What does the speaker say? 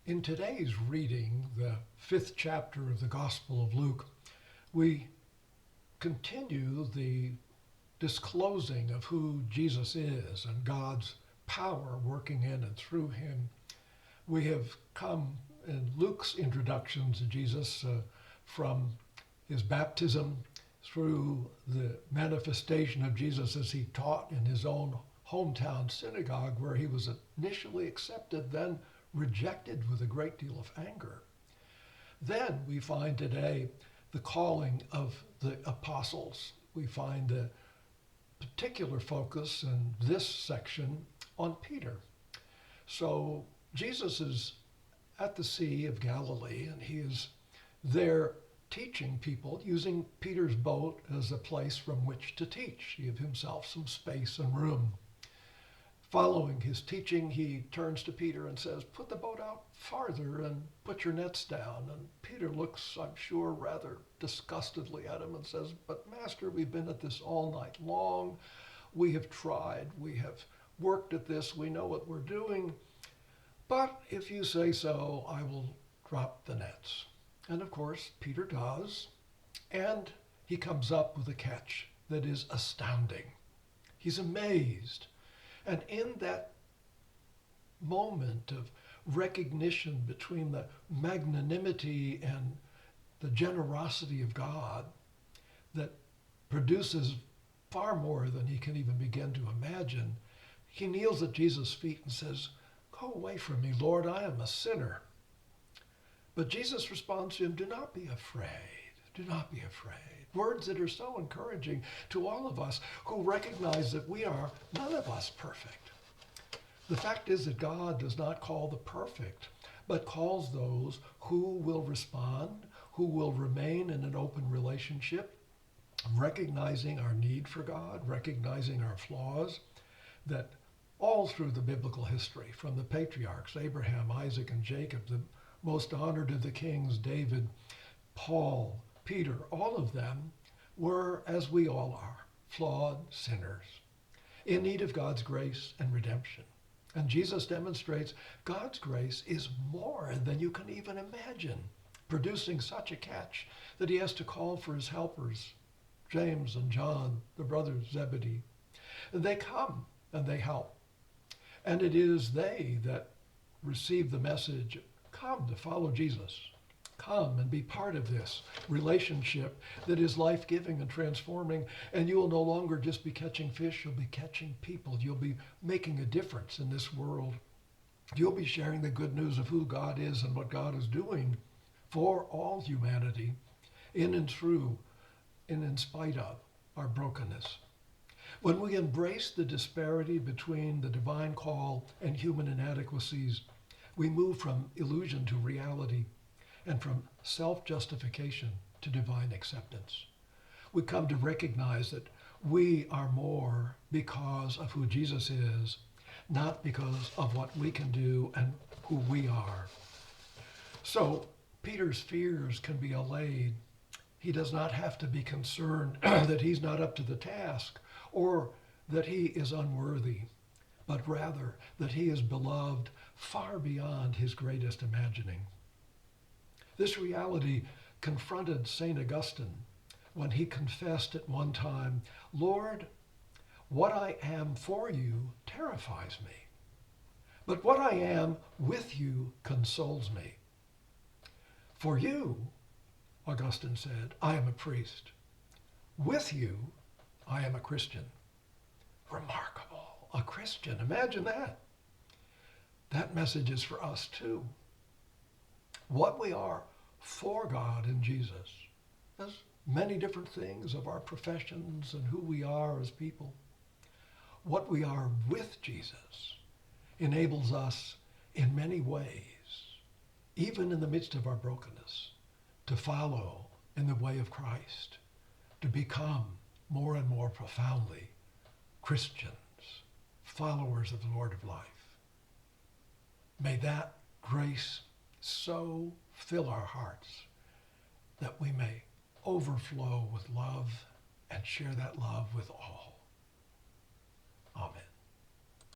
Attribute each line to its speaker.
Speaker 1: In today's reading, the fifth chapter of the Gospel of Luke, we continue the disclosing of who Jesus is and God's power working in and through him. We have come in Luke's introduction to Jesus from his baptism through the manifestation of Jesus as he taught in his own hometown synagogue, where he was initially accepted, then rejected with a great deal of anger. Then we find today the calling of the apostles. We find a particular focus in this section on Peter. So Jesus is at the Sea of Galilee, and he is there teaching people, using Peter's boat as a place from which to teach, give himself some space and room. Following his teaching, he turns to Peter and says, "Put the boat out farther and put your nets down." And Peter looks, I'm sure, rather disgustedly at him and says, "But Master, we've been at this all night long. We have tried. We have worked at this. We know what we're doing. But if you say so, I will drop the nets." And of course, Peter does. And he comes up with a catch that is astounding. He's amazed. And in that moment of recognition between the magnanimity and the generosity of God that produces far more than he can even begin to imagine, he kneels at Jesus' feet and says, "Go away from me, Lord, I am a sinner." But Jesus responds to him, "Do not be afraid. Do not be afraid." Words that are so encouraging to all of us who recognize that we are, none of us, perfect. The fact is that God does not call the perfect, but calls those who will respond, who will remain in an open relationship, recognizing our need for God, recognizing our flaws, that all through the biblical history, from the patriarchs, Abraham, Isaac, and Jacob, the most honored of the kings, David, Paul, Peter, all of them were, as we all are, flawed sinners in need of God's grace and redemption. And Jesus demonstrates God's grace is more than you can even imagine, producing such a catch that he has to call for his helpers, James and John, the brothers Zebedee. And they come and they help. And it is they that receive the message, come to follow Jesus. Come and be part of this relationship that is life-giving and transforming, and you will no longer just be catching fish, you'll be catching people. You'll be making a difference in this world. You'll be sharing the good news of who God is and what God is doing for all humanity, in and through and in spite of our brokenness. When we embrace the disparity between the divine call and human inadequacies, we move from illusion to reality, and from self-justification to divine acceptance. We come to recognize that we are more because of who Jesus is, not because of what we can do and who we are. So Peter's fears can be allayed. He does not have to be concerned that he's not up to the task or that he is unworthy, but rather that he is beloved far beyond his greatest imagining. This reality confronted St. Augustine when he confessed at one time, "Lord, what I am for you terrifies me, but what I am with you consoles me." For you, Augustine said, I am a priest. With you, I am a Christian. Remarkable, a Christian. Imagine that. That message is for us too. What we are for God in Jesus, as many different things of our professions and who we are as people. What we are with Jesus enables us in many ways, even in the midst of our brokenness, to follow in the way of Christ, to become more and more profoundly Christians, followers of the Lord of life. May that grace so fill our hearts that we may overflow with love and share that love with all. Amen.